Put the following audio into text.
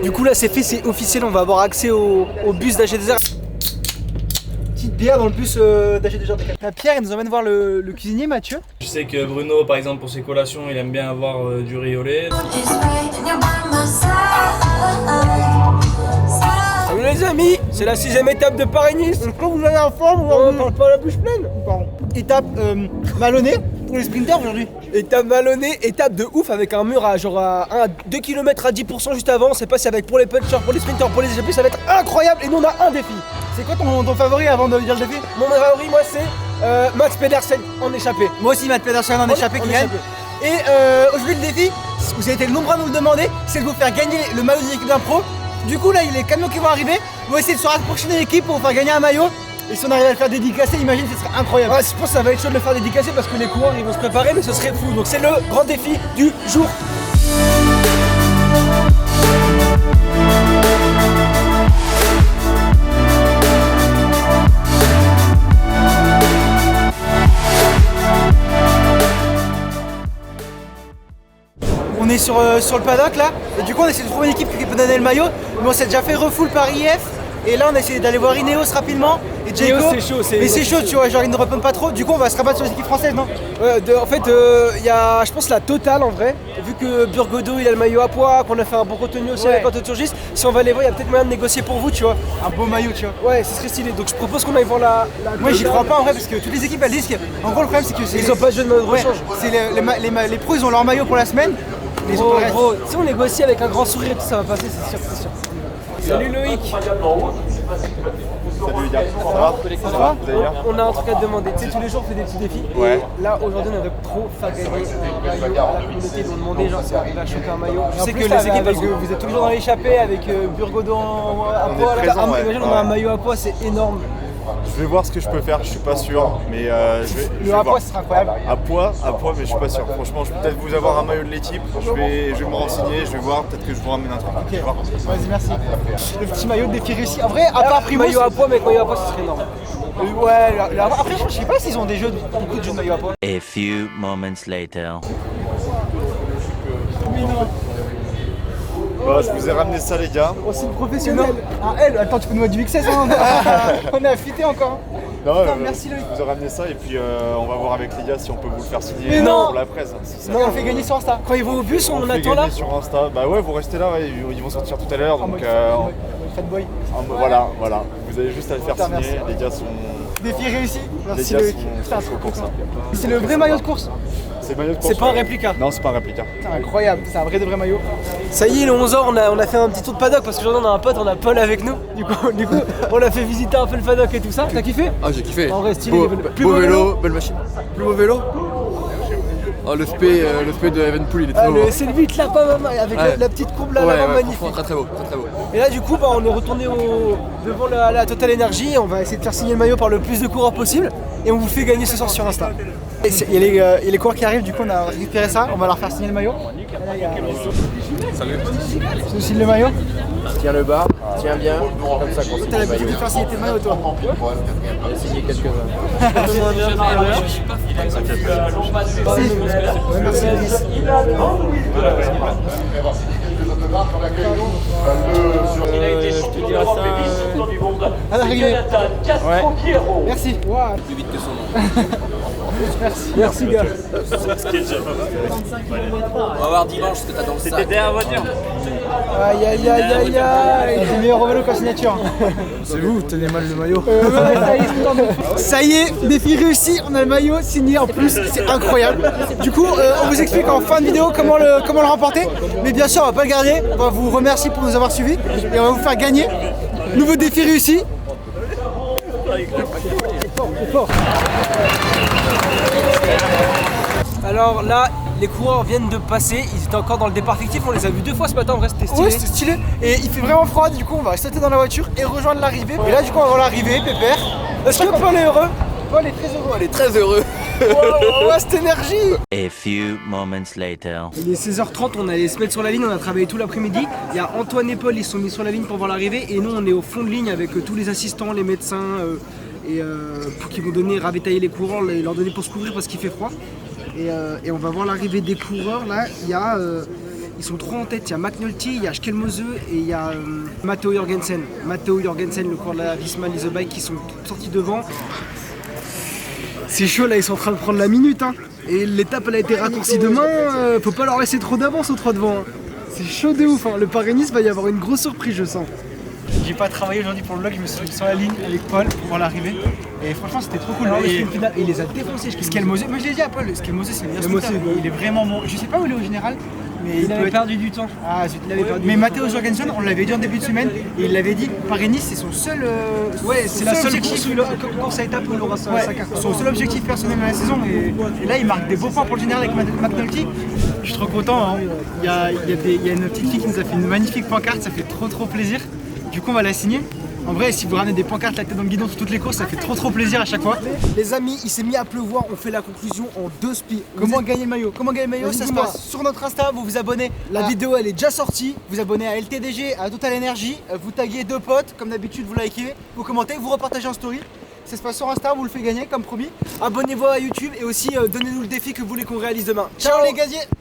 Du coup là c'est fait, c'est officiel, on va avoir accès au bus d'AG2R. Petite bière dans le bus d'AG2R. La Pierre il nous emmène voir le cuisinier Mathieu. Je sais que Bruno par exemple pour ses collations il aime bien avoir du riz au lait. Salut les amis, c'est la 6ème étape de Paris-Nice. Donc quand vous allez en forme, on parle pas la bouche pleine. Pardon. Étape vallonnée pour les sprinters aujourd'hui. Étape vallonnée, étape de ouf avec un mur à genre à 2 km à 10% juste avant. On sait pas si avec pour les punchers, pour les sprinters, pour les échappés, ça va être incroyable. Et nous on a un défi. C'est quoi ton favori avant de dire le défi? Mon favori moi c'est Max Pedersen en échappé. Moi aussi Max Pedersen en échappé qui gagne. Et aujourd'hui le défi, vous avez été nombreux à nous le demander, c'est de vous faire gagner le maillot de l'équipe d'un pro. Du coup là il y a les camions qui vont arriver, on va essayer de se rapprocher de l'équipe pour faire gagner un maillot. Et si on arrive à le faire dédicacer, imagine, ce serait incroyable. Ouais, je pense que ça va être chaud de le faire dédicacer parce que les coureurs ils vont se préparer, mais ce serait fou. Donc c'est le grand défi du jour. On est sur le paddock là, et du coup on essaie de trouver une équipe qui peut donner le maillot, mais on s'est déjà fait refull par IF, et là on a essayé d'aller voir Ineos rapidement, et Jayco, c'est chaud, mais c'est chaud tu vois, genre ils ne répondent pas trop, du coup on va se rabattre sur les équipes françaises non? En fait il y a je pense la Total en vrai, vu que Burgodo il a le maillot à poids, qu'on a fait un bon contenu aussi avec Anto Turgis, si on va les voir il y a peut-être moyen de négocier pour vous tu vois. Un beau maillot tu vois. Ouais ce serait stylé, donc je propose qu'on aille voir la moi j'y crois pas en vrai parce que toutes les équipes elles disent qu'en gros le problème c'est que ils ont pas de jeu de rechange. C'est les pros ils ont leur maillot pour la semaine. Gros, si on négocie avec un grand sourire, tout ça va passer, c'est sûr, c'est sûr. Salut Loïc. Salut les gars, ça va? On a un truc à te demander, tu sais tous les jours on fait des petits défis. Ouais. Là aujourd'hui on aimerait trop faire gagner un maillot à la communauté, ils ont demandé genre si on arrive à choper un maillot. Je sais que les équipes, parce que vous êtes toujours dans l'échappée avec Burgodo à poids, imagine on a un maillot à poids, c'est énorme. Je vais voir ce que je peux faire, je suis pas sûr, mais je vais à voir. poids ce sera incroyable. À poids, mais je suis pas sûr. Franchement, je vais peut-être vous avoir un maillot de l'équipe, je vais me renseigner, je vais voir, peut-être que je vous ramène un truc. Ok, vas-y merci. Le petit maillot de défi réussi. En vrai, à part Primo, maillot à poids, mais maillot à poids ce serait énorme. Ouais, après je sais pas s'ils ont beaucoup de jeux de maillot à poids. A few moments later. Bah, je vous ai ramené ça les gars. Oh, c'est une professionnelle. Un L, attends, tu peux nous mettre du XS hein. On est affûté encore. Non, merci Loïc. Je vous ai ramené ça et puis on va voir avec les gars si on peut vous le faire signer mais non pour la presse. Si non, on le fait gagner sur Insta. Quand ils vont au bus, on attend là sur Insta. Bah ouais, vous restez là, ouais, ils vont sortir tout à l'heure. Donc Fat boy. Voilà. Vous avez juste à le faire signer. Merci. Les gars sont... Défi réussi. Merci les gars Loïc. sont trop pour ça. C'est le vrai maillot de course. C'est le maillot de course. C'est pas un réplica. Non, c'est pas un réplica. C'est incroyable, c'est un vrai de vrai maillot. Ça y est, le 11h, on a fait un petit tour de paddock parce qu'aujourd'hui on a un pote, on a Paul avec nous. Du coup, on l'a fait visiter un peu le paddock et tout ça. T'as kiffé? Ah, j'ai kiffé. En vrai, stylé. Beau vélo, belle machine. Plus beau vélo. Oh, le spé de Evenpool, il est très beau. C'est le 8 là, pas mal, avec la petite courbe là, l'avant magnifique. Très beau. Et là, du coup, on est retourné devant la Total Energy. On va essayer de faire signer le maillot par le plus de coureurs possible. Et on vous fait gagner ce soir sur Insta. Il y a les coureurs qui arrivent, du coup, on a récupéré ça. On va leur faire signer le maillot. Salut. Tu nous signes le maillot? Tiens le bas, tiens bien, comme ça qu'on signe T'as le l'habitude maillot. de faire signer tes maillots, toi? On a signé quelques-uns. Merci Alice. Je te dirai ça. À l'arrivée. Ouais. Merci. Wow. Plus vite que son nom. Merci gars. On va voir dimanche ce que t'as dans le sac. C'était derrière la voiture. Aïe. C'est le meilleur vélo qu'en signature. C'est vous, tenez mal le maillot. Ça y est, défi réussi, on a le maillot signé en plus, c'est incroyable. Du coup, on vous explique en fin de vidéo comment le remporter. Mais bien sûr, on va pas le garder, on va vous remercier pour nous avoir suivis et on va vous faire gagner. Nouveau défi réussi. Alors là, les coureurs viennent de passer, ils étaient encore dans le départ fictif, on les a vus 2 fois ce matin, en vrai c'était stylé. Ouais, c'était stylé. Et il fait vraiment froid, du coup on va sauter dans la voiture et rejoindre l'arrivée. Et là du coup on va voir l'arrivée, pépère. Est-ce que Paul est heureux? Paul est très heureux. Elle est très heureux. Oh, cette énergie. A few moments later. Il est 16h30, on allait se mettre sur la ligne, on a travaillé tout l'après-midi. Il y a Antoine et Paul, ils se sont mis sur la ligne pour voir l'arrivée. Et nous on est au fond de ligne avec tous les assistants, les médecins pour qu'ils vont ravitailler les coureurs et leur donner pour se couvrir parce qu'il fait froid. Et on va voir l'arrivée des coureurs là. Ils sont 3 en tête. Il y a McNulty, il y a Schkelmose et il y a Matteo Jorgensen. Matteo Jorgensen, le coureur de la Visma Lease Bike, qui sont sortis devant. C'est chaud là, ils sont en train de prendre la minute. Hein. Et l'étape elle a été raccourcie demain. Faut pas leur laisser trop d'avance aux 3 devant. Hein. C'est chaud de ouf. Hein. Le Paris-Nice va y avoir une grosse surprise, je sens. J'ai pas travaillé aujourd'hui pour le vlog, je me suis mis sur la ligne avec Paul pour voir l'arrivée. Et franchement, c'était trop cool. Et il les a défoncés. Schkelmose, moi je l'ai dit à Paul, Schkelmose c'est le meilleur sprinter. Il est vraiment bon. Je sais pas où il est au général, mais il avait perdu du temps. Ah, zut, il avait perdu. Mais Matteo Jorgensen, on l'avait dit en début de semaine, et il l'avait dit, Paris-Nice c'est son seul. Ouais, c'est la seule course à étape où il aura sa carte. Son seul objectif personnel de la saison. Et là, il marque des beaux points pour le général avec McNulty. Je suis trop content. Hein. Il y a une petite fille qui nous a fait une magnifique pancarte, ça fait trop plaisir. Du coup, on va la signer. En vrai, si vous ramenez des pancartes la tête dans le guidon sur toutes les courses, ça fait trop plaisir à chaque fois. Les amis, il s'est mis à pleuvoir, on fait la conclusion en 2 spi. Comment gagner le maillot? Ça se passe sur notre Insta, vous vous abonnez. La vidéo elle est déjà sortie. Vous abonnez à LTDG, à Total Energy, vous taguez 2 potes, comme d'habitude vous likez, vous commentez, vous repartagez en story. Ça se passe sur Insta, on vous le fait gagner comme promis. Abonnez-vous à YouTube et aussi donnez-nous le défi que vous voulez qu'on réalise demain. Ciao les gaziers!